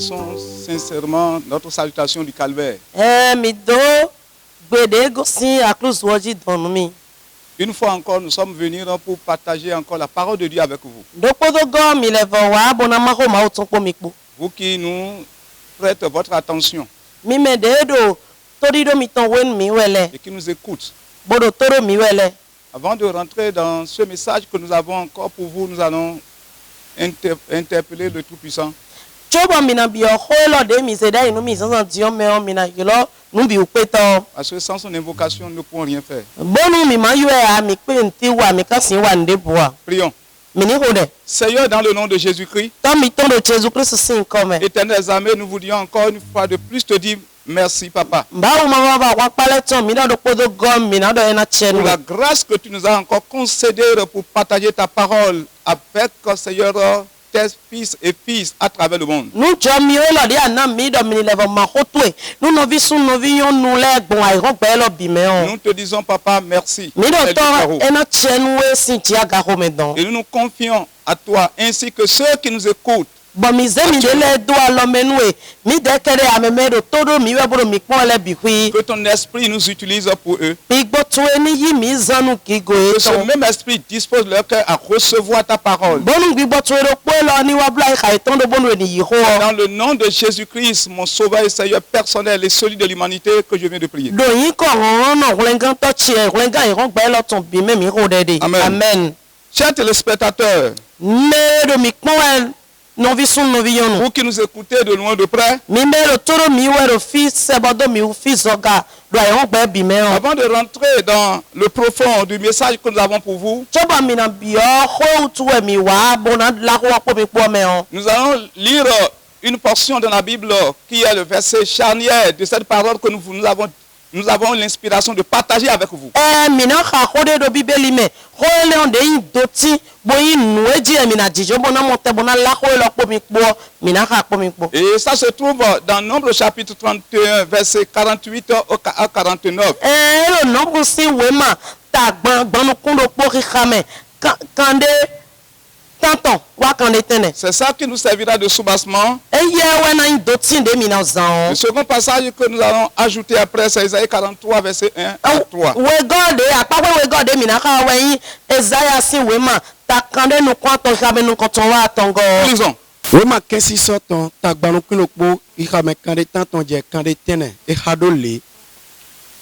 adressons sincèrement notre salutation du calvaire. Une fois encore, nous sommes venus pour partager encore la parole de Dieu avec vous. Vous qui nous prêtez votre attention et qui nous écoutent. Avant de rentrer dans ce message que nous avons encore pour vous, nous allons interpeller le Tout-Puissant. Parce que sans son invocation, nous ne pouvons rien faire. Prions. Seigneur, dans le nom de Jésus-Christ, Éternel armées, nous voudrions encore une fois de plus te dire merci, Papa. Pour la grâce que tu nous as encore concédée pour partager ta parole avec, Seigneur, tes fils et filles à travers le monde. Nous te disons, Papa, merci. Et nous nous confions à toi, ainsi que ceux qui nous écoutent. Que ton esprit nous utilise pour eux. Que ce même esprit dispose leur cœur à recevoir ta parole. Dans le nom de Jésus-Christ, mon sauveur et Seigneur personnel et celui de l'humanité, que je viens de prier. Amen. Chers téléspectateurs, vous qui nous écoutez de loin de près, avant de rentrer dans le profond du message que nous avons pour vous, nous allons lire une portion de la Bible qui est le verset charnière de cette parole que nous avons l'inspiration de partager avec vous. Et ça se trouve dans Nombre chapitre 31, verset 48 à 49. C'est ça qui nous servira de soubassement. Le second passage que nous allons ajouter après, c'est Isaïe 43, verset 1 à 3. Lisons. Wema kesi soton tagbanu kunokpo ikame kande tanton je kande tene e hadole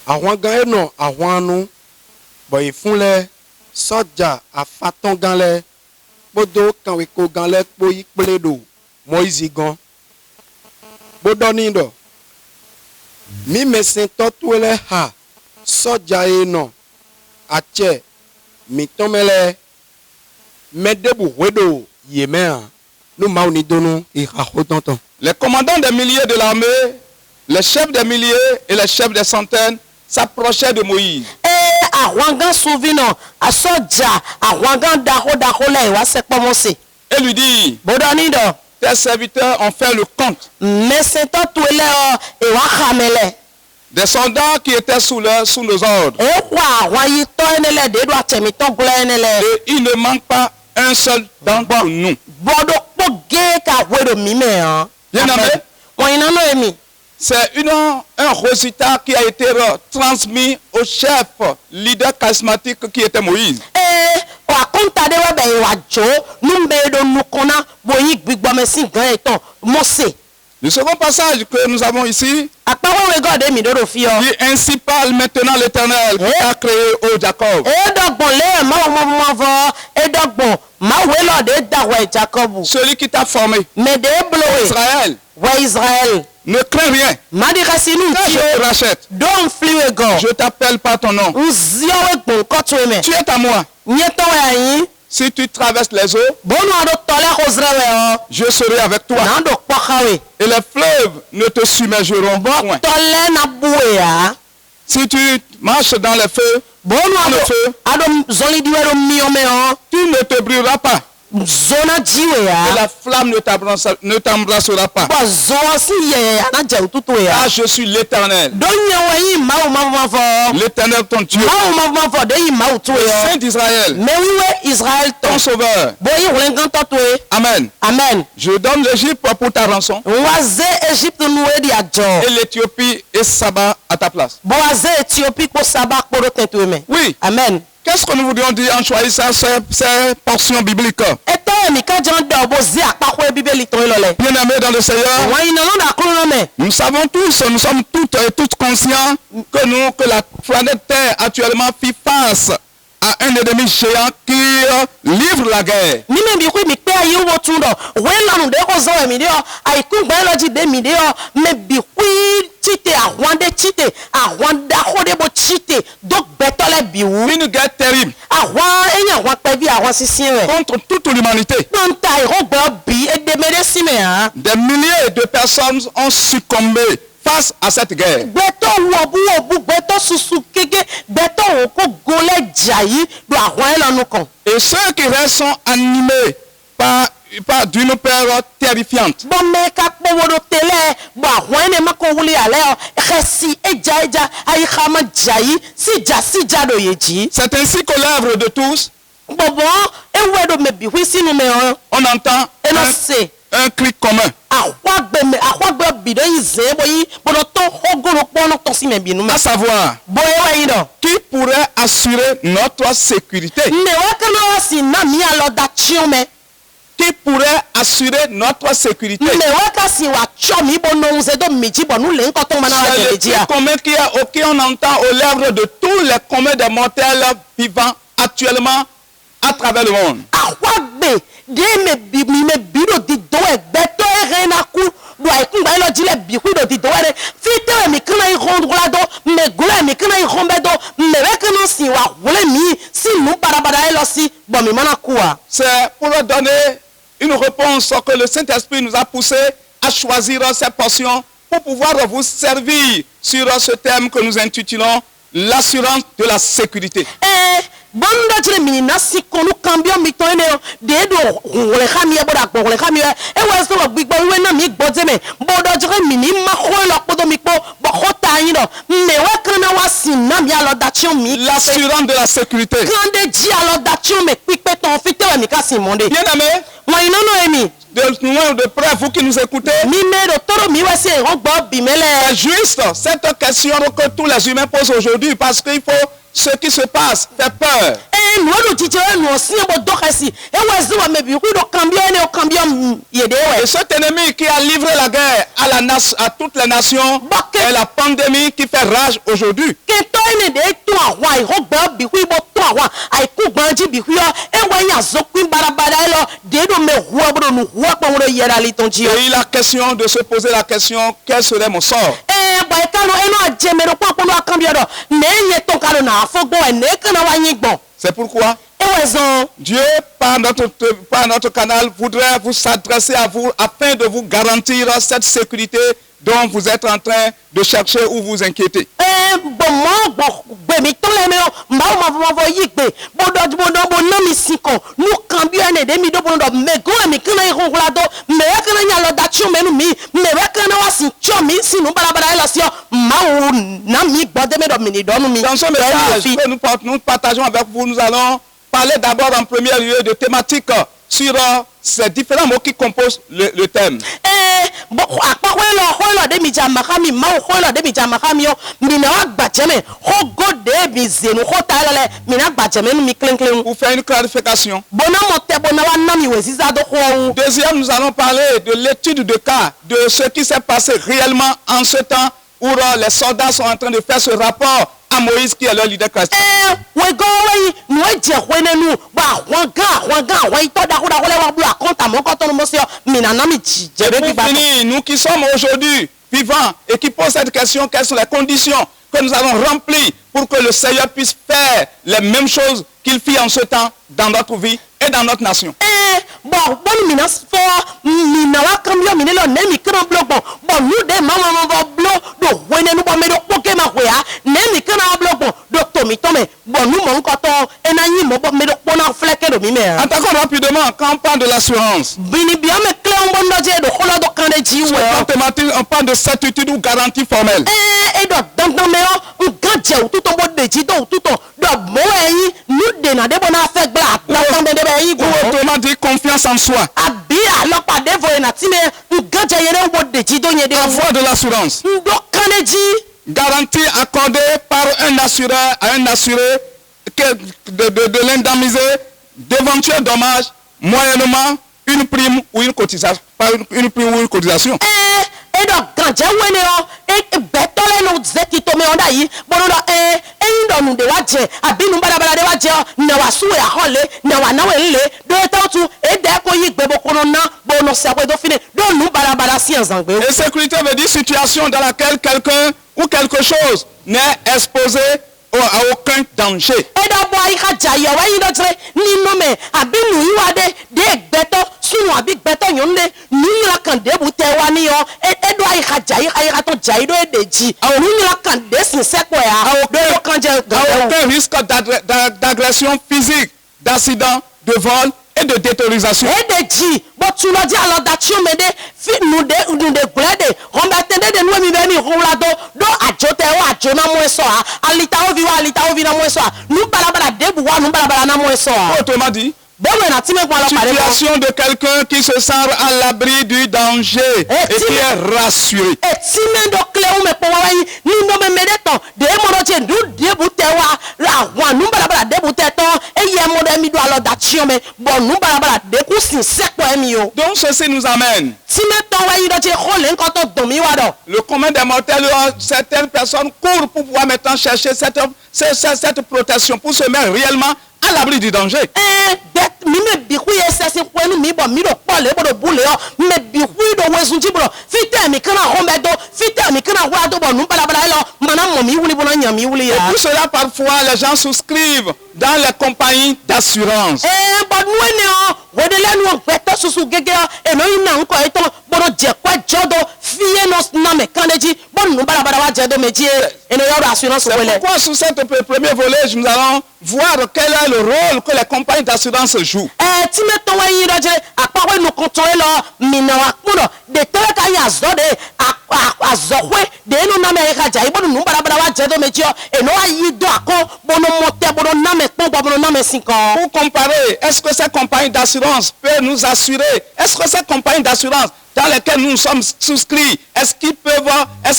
awanga eno awanu boy funle soja afaton ganle bodo kanwe ko ganle po ikpledo Moïse gan bodonindo mi mesen totwele ha soja eno ache mi tomele medebu wedo yemea. Les commandants des milliers de l'armée, les chefs des milliers et les chefs des centaines s'approchaient de Moïse. Et lui dit, tes serviteurs ont fait le compte des soldats qui étaient sous nos ordres. Et il ne manque pas un seul d'entre nous. Bien-aimé, c'est un résultat qui a été transmis au chef leader charismatique qui était Moïse. Le second passage que nous avons ici, qui ainsi parle maintenant l'Éternel qui a créé au Jacob. Celui qui t'a formé, Israël, ne crains rien. Quand je te rachète, je t'appelle par ton nom. Tu es à moi. Si tu traverses les eaux, je serai avec toi. Et les fleuves ne te submergeront point. Si tu marches dans le feu, tu ne te brûleras pas. et la flamme ne t'embrassera pas. Car je suis l'Éternel. L'Éternel ton Dieu. Le Saint d'Israël. Ton sauveur. Amen. Amen. Je donne l'Égypte pour ta rançon. Et l'Éthiopie et Saba à ta place. Oui. Amen. Qu'est-ce que nous voudrions dire en choisissant ces portions bibliques? Bien-aimés dans le Seigneur, nous savons tous, nous sommes toutes et tous conscients que la planète Terre actuellement fait face à un ennemi géant qui livre la guerre. Une guerre terrible contre toute l'humanité. Des milliers de personnes ont succombé face à cette guerre. Et ceux qui restent sont animés par d'une peur terrifiante. C'est ainsi qu'aux lèvres de tous, on entend un cri commun. À savoir, qui pourrait assurer notre sécurité? Qui pourrait assurer notre sécurité? C'est le cri commun qu'on entend aux lèvres de tous les communs des mortels vivants actuellement à travers le monde. C'est pour leur donner une réponse que le Saint-Esprit nous a poussé à choisir ces portions pour pouvoir vous servir sur ce thème que nous intitulons l'assurance de la sécurité. L'assurance de la sécurité. Bien aimé, de loin ou de près, vous qui nous écoutez, c'est juste cette question que tous les humains posent aujourd'hui, parce qu'il faut ce qui se passe fait peur. Et cet ennemi qui a livré la guerre à toutes les nations est la pandémie qui fait rage aujourd'hui. Et il a question de se poser la question, quel serait mon sort? C'est pourquoi Dieu, par notre canal, voudrait vous s'adresser à vous afin de vous garantir cette sécurité dont vous êtes en train de chercher ou vous inquiéter. Dans ce message que nous partageons avec vous, nous allons parler d'abord en premier lieu de thématiques sur ces différents mots qui composent le thème. Pour faire une clarification. Deuxième, nous allons parler de l'étude de cas, de ce qui s'est passé réellement en ce temps où les soldats sont en train de faire ce rapport à Moïse qui est leur leader chrétien. Et pour finir, nous qui sommes aujourd'hui vivants et qui posent cette question, quelles sont les conditions que nous allons remplir pour que le Seigneur puisse faire les mêmes choses qu'il fit en ce temps dans notre vie et dans notre nation. do mi me. Attaquons rapidement quand on parle de l'assurance. Bini bi ame kle on bondo je do kholo do kande ji Sur we. le plan thématique, on parle de certitude ou garantie formelle. E do dandan me o nkan je o tuto bo de ji do tuto do mo eyin nu de na de bo na fe gba dandan de be yin Ou go. autrement dit, confiance en soi. Abi alopa de vo na ti me nkan je yere bo de ji do nye de La wo. voie de l'assurance. Do kande ji. Garantie accordée par un assureur à un assuré de l'indemniser d'éventuels dommages moyennement une prime ou une cotisation. Par une prime ou une cotisation. E do ganje wene o e beto le no zeki to me onda yi bono do eyin do nu de wa je abi nu balabala de wa je o na wa su e hole na wa na we le do to tu e de ko yi gbe bo kono na bono se ko do fine do nu balabala si enzangbe. Et sécurité veut dire situation dans laquelle quelqu'un ou quelque chose n'est exposé à aucun danger. E do bo ayi ka ja yo wa yi do tre ni no me abi nu yi wa de gbeto sunu abi gbeto yonde ni la kan de bu te wa ni yo e do ayi ka to ja yi do e de ji ni la kan de sin se ko ya do kan je À aucun risque d'agression physique, d'accident, de vol et de détérioration. edeji but tu no di alo da chi o me de fi nu de glede on ba tende de nu mi be mi hula do ajo te o ajo na mo so alita o vi na mo so nu balabala de bu wa nu balabala na mo so Autrement dit, bon na ti me kwa lo pare mo situation de quelqu'un qui se sent à l'abri du danger et qui est rassuré. e ti me do kle o me po wa yi ni no me me de ton de mo do je du de bu te wa la wa nu balabala de bu te ton e ye mo de mi do alo da chi o me bon nu balabala de ku sin se ko emi o Donc ceci nous amène. ti me ton wa yi do je khole nkan to don mi wa do. Le commun des mortels, certaines personnes courent pour pouvoir maintenant chercher cette protection, pour se mettre réellement à l'abri du danger. Mi me bihu ye sese kwenu mi bo mi do pole bo do bule o me bihu do wezunji bo fite mi kana hombe do fite mi kana wa do bo nu bala bala lo mana mo mi wuli bo na nya mi wuli Et ya tout cela, parfois, les gens souscrivent dans les compagnies d'assurance. bo nu ene o wedele nu beto susu gege o e no ina nko eto bo do je kwa jodo fiye no na me kaneji bo nu bala bala wa je do meji e no yo assurance C'est wele. pourquoi, sous ce premier volet, nous allons voir quel est le rôle que les compagnies d'assurance jouent. Ti me to wa yi do je apawe nu kontrole lo mi na wa kuno de tele ka ya zo de azokwe de no na me ka ja ibo nu bala bala wa je do meji o e no ayi do akon bono mote bono na me pon bono na me sinko. Pour comparer, est-ce que ces compagnies d'assurance peuvent nous assurer? Est-ce que ces compagnies d'assurance dans lesquelles nous sommes souscrits, est-ce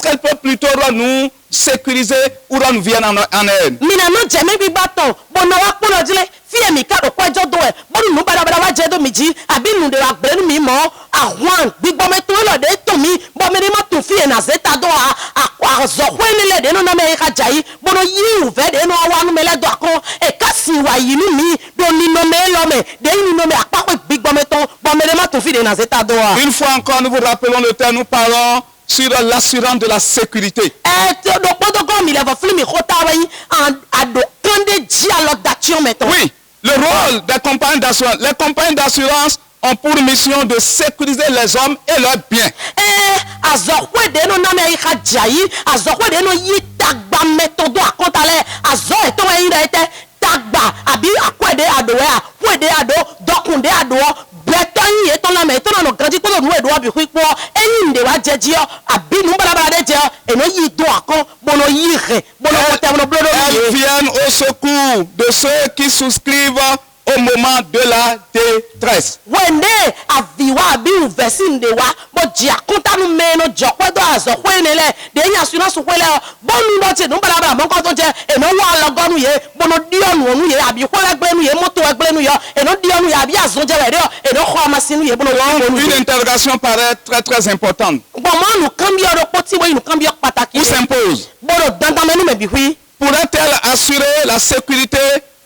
qu'elles peuvent plutôt nous sécuriser ou nous viennent en aide? Mina no je me bi baton bono wa kuno jile fi mi ka do kwajo do e bono nu bala bala wa je do meji abi nu de wa gbenu mi mo ahwan gbigbo me to lo de to mi bo me ni ma to fi na zeta do azokwe ni le de no na me ka jai bono yi u ve de no wa nu me le do akon e ka si wa yi ni mi do ni no me lo me de ni no me apako gbigbo me to bo me ni ma to fi de na zeta do Une fois encore, nous vous rappelons le terme, nous parlons sur l'assurance de la sécurité. te do podo go mi le vo fli mi khota wa yi ado kande ji alo da chi o me to. Oui, le rôle des compagnies d'assurance. Les compagnies d'assurance ont pour mission de sécuriser les hommes et leurs biens. Azokwe de no na me ka jai azokwe de no yi tagba metodo akontale azo eto wa yi rete tagba abi akwede adowe akwede ado dokunde ado beto yin eto na me to na no ganji ko no edo abi kwipo eyin de wa jeji o abi nu bala de je eno yi do akon bono yi re bono wote bono blodo Elles viennent au secours de ceux qui souscrivent au moment de la détresse. wende aviwa abi uvesinde wa bo ji akunta nu me no jokwe do azokwe nele de yin assurance kwele bonu no ti nu bala mo ko to je eno wa logonu ye bono dionu onu ye abi kwele gbenu ye moto egbenu yo eno dionu ye abi azonje we de eno kho masinu ye bono wa onu Une interrogation paraît très très importante. bo mo nu kan bi oro poti we nu kan bi pataki Où s'impose? bono dandan menu me bi hui Pourrait-elle assurer la sécurité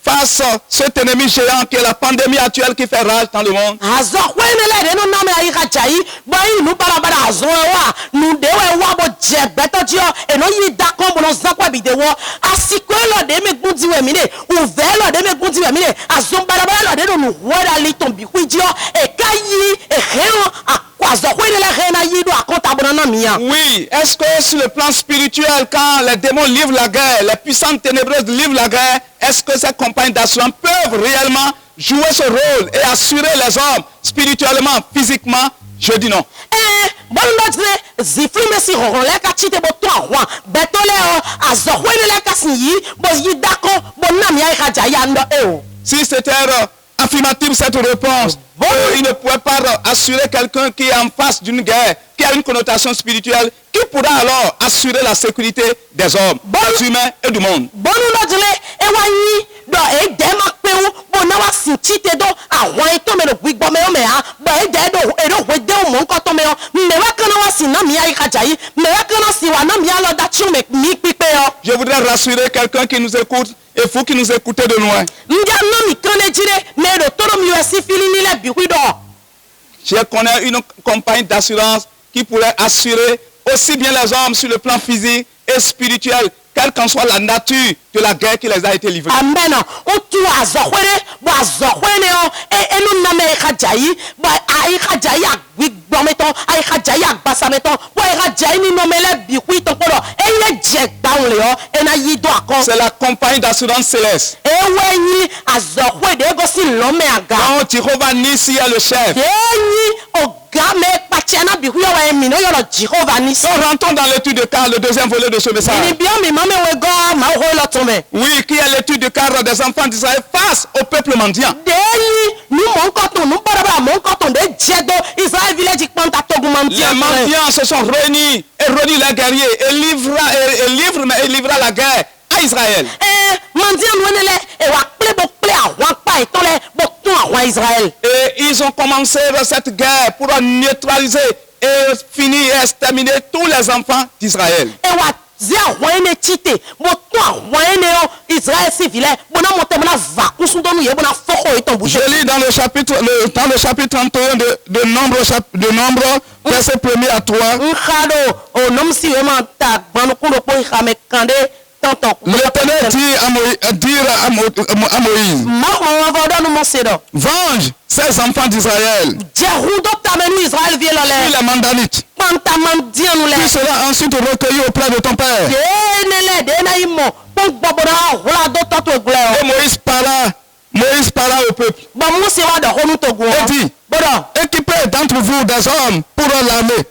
face à cet ennemi géant qui est la pandémie actuelle qui fait rage dans le monde? azokwe nele de no na me ayi ka jai bo yin nu bala azo wa nu de we wa bo je beto ji o eno yi da kon bono zakwa bi de wo asiko lo de me gbundi we mi ne u ve lo de me gbundi we mi ne azon bala lo de no nu wora li ton bi ku ji o e ka yi e he o azokwe nele he na yi do akonta bono non mia. Oui, est-ce que sur le plan spirituel, quand les démons livrent la guerre, les puissantes ténébreuses livrent la guerre, est-ce que ces compagnies d'assurance peuvent réellement jouer ce rôle et assurer les hommes spirituellement, physiquement? Je dis non. Bon notre zifli me si ron le ka chite bo to ahwa beto le o azohwe le ka sinyi bo yi dako bo na mi ai ka jaya ndo o. Si c'était affirmative cette réponse, il ne pourrait pas assurer quelqu'un qui est en face d'une guerre, qui a une connotation spirituelle, qui pourra alors assurer la sécurité des hommes, des humains et du monde. Bon nous notre e wa yi do e de ma pe o bo na wa si chite do ahwa e to me no gbigbo me o me ha bo e de do e do we de o mo nko to me o me wa kana wa si na mi ai ka jayi me wa kana si wa na mi alo da chu me mi pipe o. Je voudrais rassurer quelqu'un qui nous écoute et vous qui nous écoutez de loin. Je connais une compagnie d'assurance qui pourrait assurer aussi bien les hommes sur le plan physique et spirituel, quelle qu'en soit la nature de la guerre qui les a été livrée. Amen. C'est la compagnie d'assurance céleste. Quand Jéhovah Nissi est le chef. Nous rentrons dans l'étude de Car, le deuxième volet de ce message. Oui, qui est l'étude de Car des enfants d'Israël face au peuple mendiant. Les mendiants se sont réunis et réunis les guerriers et livra la guerre à Israël. Et ils ont commencé cette guerre pour neutraliser et finir et exterminer tous les enfants d'Israël. Je lis dans le chapitre 31 de Nombre, verset 1er à 3. L'Éternel dit à Moïse, venge ces enfants d'Israël, puis les mandanites. Tu seras ensuite recueilli auprès de ton père. Et Moïse parla au peuple. Et dit, équipez d'entre vous des hommes pour l'armée.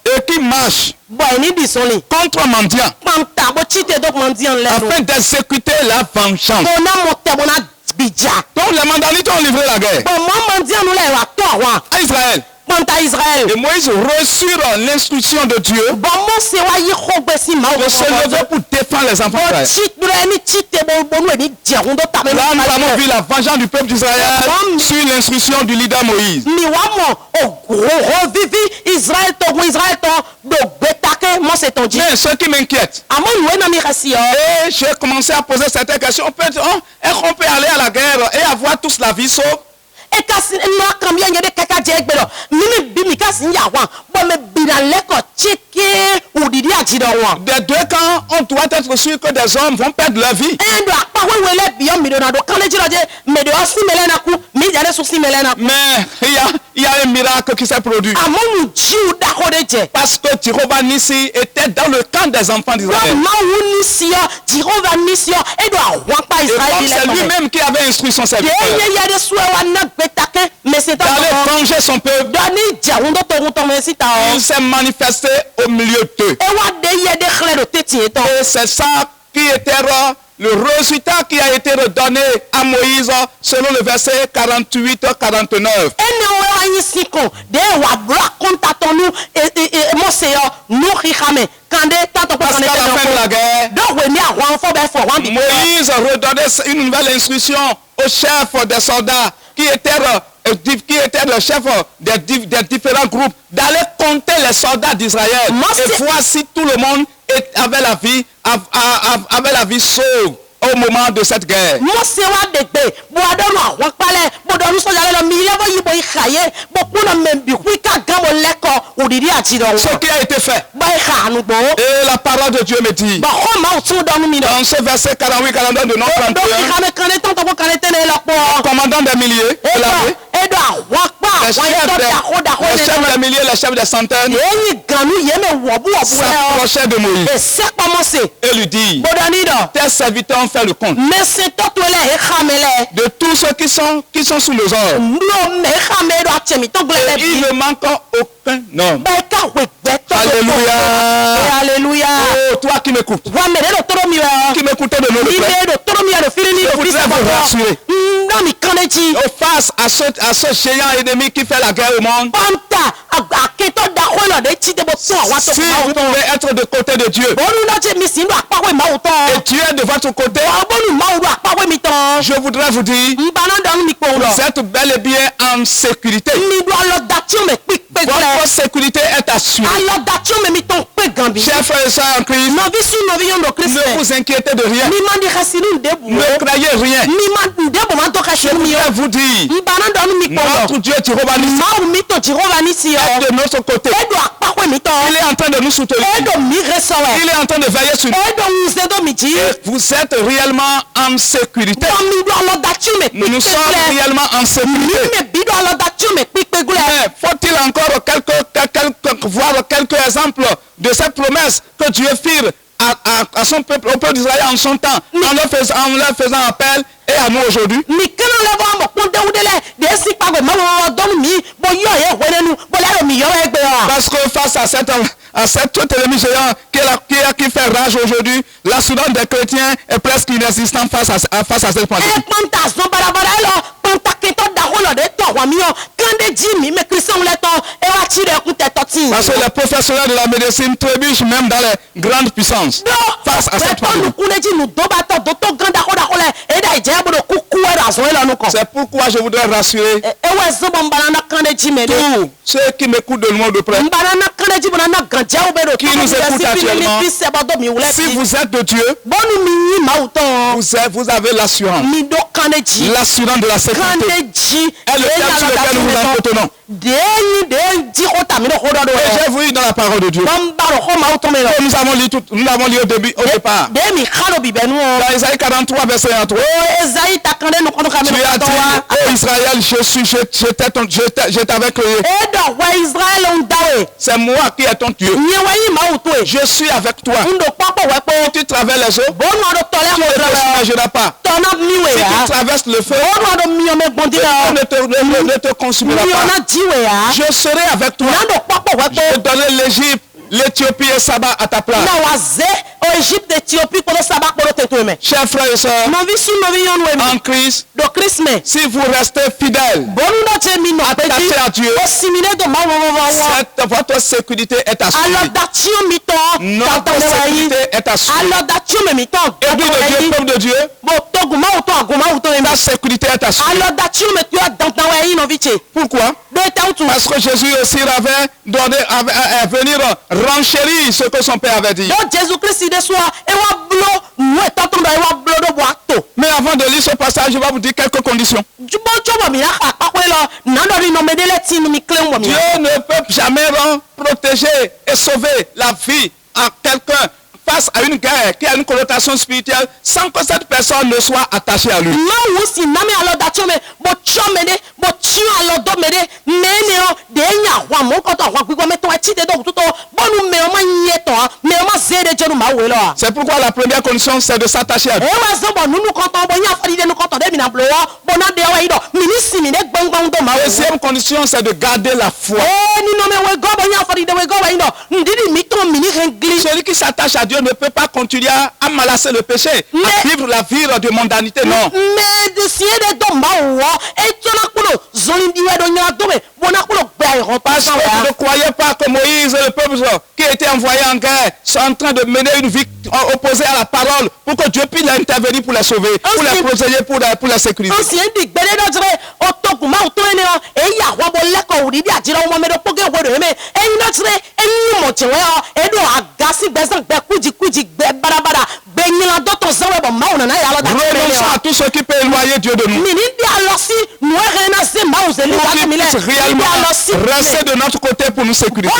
Et qui marchent contre un mendiant afin d'exécuter la vengeance. Donc les mandanites ont livré la guerre à Israël. Et Moïse reçut l'instruction de Dieu de se lever pour défendre les enfants d'Israël. Là, nous avons vu la vengeance du peuple d'Israël sur l'instruction du leader Moïse. Mais ce qui m'inquiète, et j'ai commencé à poser certaines questions, est-ce qu'on peut aller à la guerre et avoir tous la vie sauve? Des deux camps, on doit être sûr que des hommes vont perdre leur vie. Mais il y a un miracle qui s'est produit. Parce que Jéhovah Nissi était dans le camp des enfants d'Israël. Et comme c'est lui-même qui avait instruit son serviteur d'aller venger son peuple, il s'est manifesté au milieu d'eux. Et c'est ça qui était le résultat qui a été redonné à Moïse selon le verset 48-49. Parce qu'à la fin de la guerre, Moïse redonnait une nouvelle instruction au chef des soldats qui était le chef des différents groupes d'aller compter les soldats d'Israël et voir si tout le monde avait la vie sauve au moment de cette guerre. Ce qui a été fait. Et la parole de Dieu me dit dans ce verset 48-42 de notre 31, commandant des milliers de l'armée les chefs des milliers, les chefs des centaines s'approchaient de Moïse et lui disent, tes serviteurs ont fait le compte de tous ceux qui sont sous les ordres. Et il ne manque aucun homme. Alléluia. Oh, toi qui m'écoutes, qui m'écoutez de nous de près, je voudrais vous rassurer. Face à ce géant ennemi qui fait la guerre au monde, si vous pouvez être de côté de Dieu et Dieu est de votre côté, je voudrais vous dire, vous êtes bel et bien en sécurité. Votre sécurité est assurée. Chers frères et sœurs en Christ, ne vous inquiétez de rien. Ne croyez rien. Je voudrais vous dire, notre Dieu Jéhovah Nissi est de notre côté. Il est en train de nous soutenir. Il est en train de veiller sur nous. Et vous êtes réellement en sécurité. Nous sommes réellement en sécurité. Mais faut-il encore voir quelques exemples de cette promesse que Dieu fit à son peuple, au peuple d'Israël en son temps, en leur faisant appel et à nous aujourd'hui? Parce que face à cet ennemi géant qui fait rage aujourd'hui, l'assurance des chrétiens est presque inexistante face à cette pandémie. Parce que les professionnels de la médecine trébuchent même dans les grandes puissances face à cette pandémie. C'est pourquoi je voudrais rassurer tous ceux qui m'écoutent de loin ou de près, qui nous écoutent actuellement. Si vous êtes de Dieu, vous avez l'assurance. L'assurance de la sécurité est le terme sur lequel nous vous entretenons. Et j'ai vu dans la parole de Dieu. Nous avons lu au départ. Dans Isaïe 43, verset 1. Tu as dit, oh Israël, je t'avais créé. C'est moi qui est ton Dieu. Je suis avec toi. Si tu traverses les eaux, tu ne te submergeras pas. Si tu traverses le feu, ne te consumera pas. Je serai avec toi. Je donnerai l'Égypte, l'Éthiopie et Saba à ta place. Chers frères et sœurs, en Christ, si vous restez fidèles, attachés à Dieu, votre sécurité est assurée. Notre sécurité est assurée. Église de Dieu, peuple de Dieu, ta sécurité est assurée. Pourquoi? Parce que Jésus aussi avait donné à venir renchérir ce que son Père avait dit. Mais avant de lire ce passage, je vais vous dire quelques conditions. Dieu ne peut jamais protéger et sauver la vie à quelqu'un face à une guerre qui a une connotation spirituelle sans que cette personne ne soit attachée à lui. C'est pourquoi la première condition, c'est de s'attacher à Dieu. Deuxième condition, c'est de garder la foi. Celui qui s'attache à Dieu ne peut pas continuer à malasser le péché, à vivre la vie de mondanité, non. Parce que vous ne croyez pas que Moïse et le peuple qui était envoyé en guerre sont en train de mener une vie opposée à la parole pour que Dieu puisse intervenir pour les sauver, pour les protéger, pour la sécurité. Renonçons à tout ce qui peut éloigner Dieu de nous. Pour qu'il puisse réellement rester de notre côté pour nous sécuriser.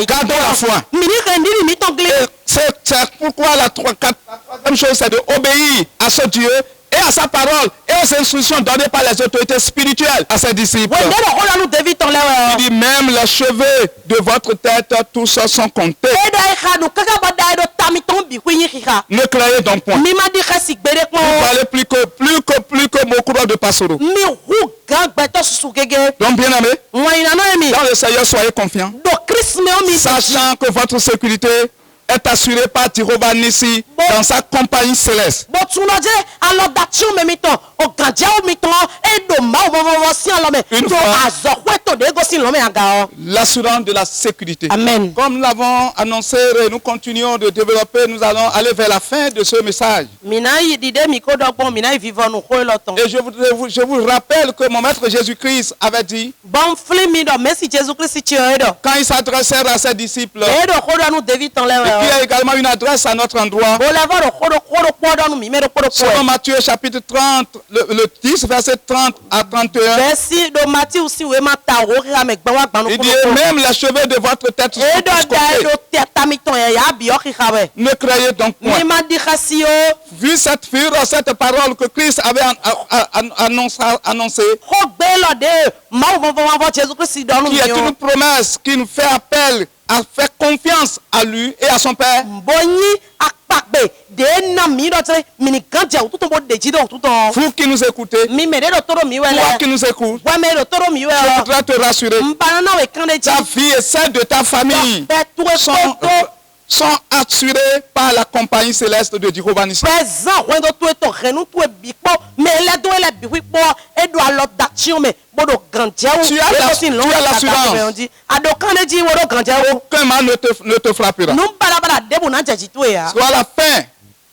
Gardons la foi. C'est pourquoi la troisième chose, c'est d'obéir à ce Dieu et à sa parole et aux instructions données par les autorités spirituelles à ses disciples. wende do ko nu David ton Il lewe dit même les cheveux de votre tête, tous sont comptés. e da kha du kaka ba da do tami ton bi ku yin kha Ne croyez donc point. mi ma di khasi gbere ko Vous parlez plus que mon courant de Passoro. mi hu gan gbeto susu gege Donc bien aimé, won ina no emi dans le Seigneur, soyez confiants. do Christ me o mi Sachant que votre sécurité est assurée par Jehovah Nissi dans sa compagnie céleste. bo tun lo je alo da ti o me mi ton o ganje o mi ton e do ma o si alo me Une to fois. azo kwe to de go si lo me aga o L'assurance de la sécurité. amen Comme nous l'avons annoncé et nous continuons de développer, nous allons aller vers la fin de ce message. mina yi dide mi ko dogbon mina vivre nu ko lo ton Et je vous rappelle que mon maître Jésus-Christ avait dit, bon fli mi do merci Jésus Christ ti o do quand il s'adressait à ses disciples, e do ko do nu David ton lewe il y a également une adresse à notre endroit. bo le va do ko do nu mi me do ko do Selon Matthieu chapitre 30, le 10, verset 30 à 31, Merci do mati usi we ma ta o ra me gba wa gba nu il ko dit, même les cheveux de votre tête sont e do tous da comptés. do te tami ton ya bi o ki khawe Ne croyez donc mi point. ma di khasi o Vu cette fureur, cette parole que Christ avait annoncée, ko gbe lo de ma o Jésus Christ do nu qui mi est o une promesse qui nous fait appel à faire confiance à lui et à son Père. bonyi akpagbe de na mi do tre mi ni ganje o tuton bo de ji do tuton Vous qui nous écoutez, mi me de do toro mi wele toi qui nous écoutes, wa me do toro mi je wele voudrais te rassurer. mpa na we kan de ji Ta vie et celle de ta famille pe tu sont assurées par la compagnie céleste de Jehovah Nissi. présent when do tu to renu tu bi po me le do le bi po e do alo d'action me bodo ganje o Tu as l'assurance. ado kan de ji wo do ganje o Aucun mal ne te frappera. nu bala debu na jeji tu ya Soit à la fin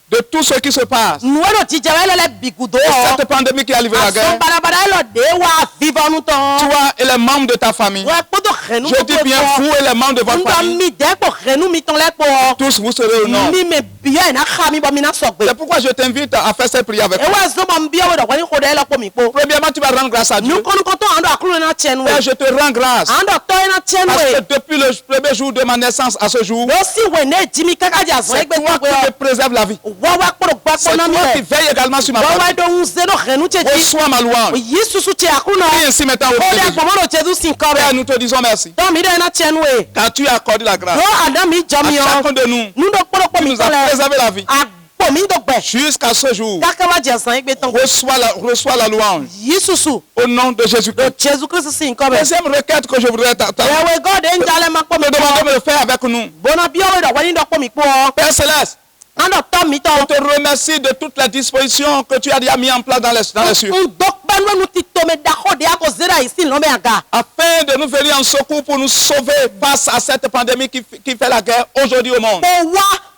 de tout ce qui se passe, nu do ji jere le bigudo cette pandémie qui a livré la aso guerre, bala lo de wa vivre nu ton toi et les membres de ta famille, wa podo renu je dis bien vous et les membres de votre ndo famille, mi de ko renu mi ton le po tous vous serez au nom. mi me bien na kha mi bo mi na sogbe C'est pourquoi je t'invite à faire cette prière avec e moi. wa zo bo mbia we do wani ko de le po mi po Premièrement, tu vas rendre grâce à Dieu. nu ko to ando akuru na chen we Père, je te rends grâce. ando to na chen Parce we que depuis le premier jour de ma naissance à ce jour, si wene jimi kaka di azo c'est egbe toi to qui me préserve la vie. wa kporo gba C'est kpona mi toi qui re veille également sur ma wa famille. do un zero renu cheji Reçois ma louange. yisusu che akuna Prie ainsi maintenant au o Père de Jésus. gbomo do chedu sin ko Père, be nous te disons merci. to mi de na chen we Car tu as accordé la grâce do adam mi à jami o chacun de nous. nu do kporo po Tu mi nous to as le préservé la vie. agbo mi do gbe Jusqu'à ce jour, kaka wa je san egbe ton reçois la louange yisusu au nom de Jésus-Christ. Jésus Christ sin ko be Deuxième requête que je voudrais te ewe god en jale ma po mi demander po de le faire avec nous. bona bi o we do wani do po mi po Père Céleste, ando to mi to on te remercie de toutes les dispositions que tu as déjà mis en place dans les cieux, nu ti tome da ko de ako zera isi lo me aga afin de nous venir en secours pour nous sauver face à cette pandémie qui fait la guerre aujourd'hui au monde.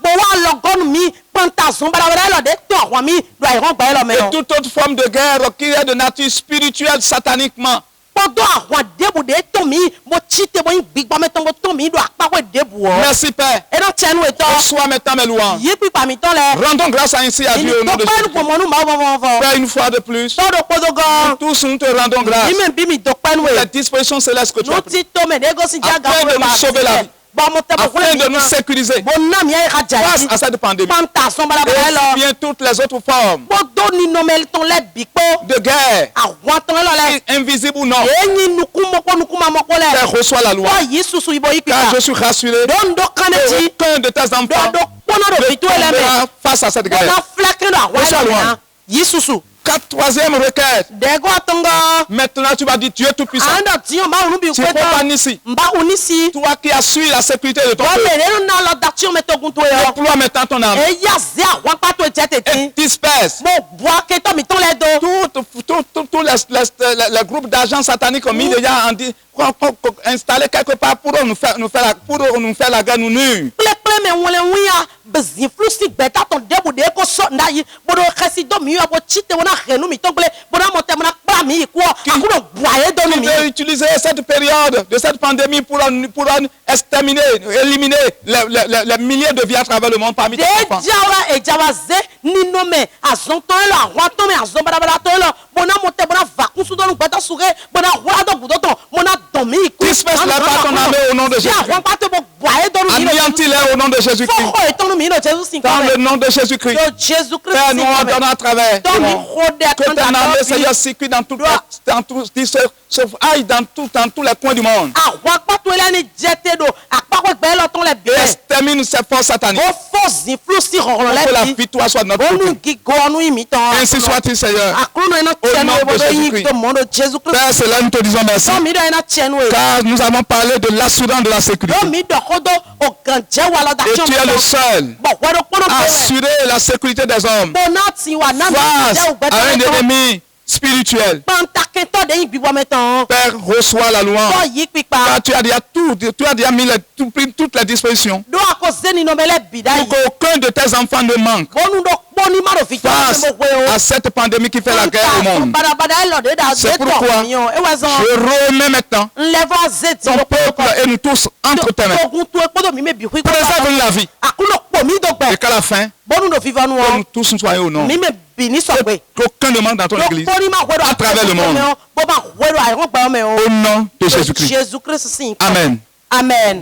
bo wa logon mi panta zon bala bala lo de to àwọn mi do iron gba lo me Et o toute autre forme de guerre qui est de nature spirituelle sataniquement. podo àwọn debu de to mi mo chite bo gbigba me ton bo to mi do apawe debu o Merci Père. e do chenu e to Reçois maintenant mes louanges. yi pipa mi to le Rendons grâce ainsi à Dieu au nom de to Jésus. pa nu mo nu ma bo Père, une fois de plus, to do podo go tous nous te rendons grâce. yi me bi mi do pa nu La e disposition céleste que tu nu as prise, ti to me de go si jaga afin de nous sauver la vie, ba mo te bo afin de nous sécuriser bo na mi e ka face ja à cette pandémie. panta zon bala Et bala aussi lo bien toutes les autres formes podo ni nomel ton le bipo de guerre, àwọn ton lo le invisibles ou non. enyi nukuma moko le Père, reçois la louange. wa yi susu ibo Car ikika je suis rassuré don do que kaneji aucun de tes enfants do pono do ne bitu eleme tombera face à cette na guerre. flake do Reçois awa louange. na yi susu Troisième requête. dego atongo Maintenant, tu vas dire Dieu Tout-Puissant. ando tiyo ma unu bi Tu kweto pas ici. mba unisi Toi qui assures la sécurité de ton wa peuple. mere na lo dachi me to gunto yo Déploie maintenant ton âme. e ya ze àwọn pato jete Et tin disperse mo bua ke to mi ton le do tous les groupes d'agents sataniques ont mis déjà installés quelque part pour nous faire la guerre, nous nuire. ple me wole wiya bezin flusi gbeta ton debu de ko so ndayi bodo khasi do mi yo bo chite wona renu mi to gle bodo mo te mona pa mi ko akuno buaye do Tu mi veux utiliser cette période de cette pandémie pour exterminer, éliminer les milliers de vies à travers le monde parmi tes de enfants. jawa e jawaze ni no me azon to lo àwọn to me azon bada bada to lo bona mo te bona vacuum su do nu gbeta sure bona wala do budo to mona do mi ku Disperse la part ton armée au nom de Jésus. àwọn pa to bo Anéantis-les au nom de Jésus-Christ. Dans le nom de Jésus-Christ. Père, nous ordonnons à travers. Que ton âme, Seigneur, circule dans tous les coins du monde. Extermine ces forces sataniques. Que la victoire soit de notre côté. Ainsi soit-il, Seigneur. Au nom de Jésus-Christ. Père, c'est là que nous te disons merci. Car nous avons parlé de l'assurance de la sécurité. Et tu es le seul à assurer la sécurité des hommes face à un ennemi spirituel. Père, reçois la louange. Car tu as déjà mis toutes les dispositions pour qu'aucun de tes enfants ne manque face à cette pandémie qui fait la guerre au monde. C'est pourquoi je remets maintenant ton peuple et nous tous entre tes mains. Préserve la vie. Et qu'à la fin, que nous tous nous soyons au nom. Qu'aucun ne manque dans ton église à travers le monde. Au nom de Jésus-Christ. Amen. Amen.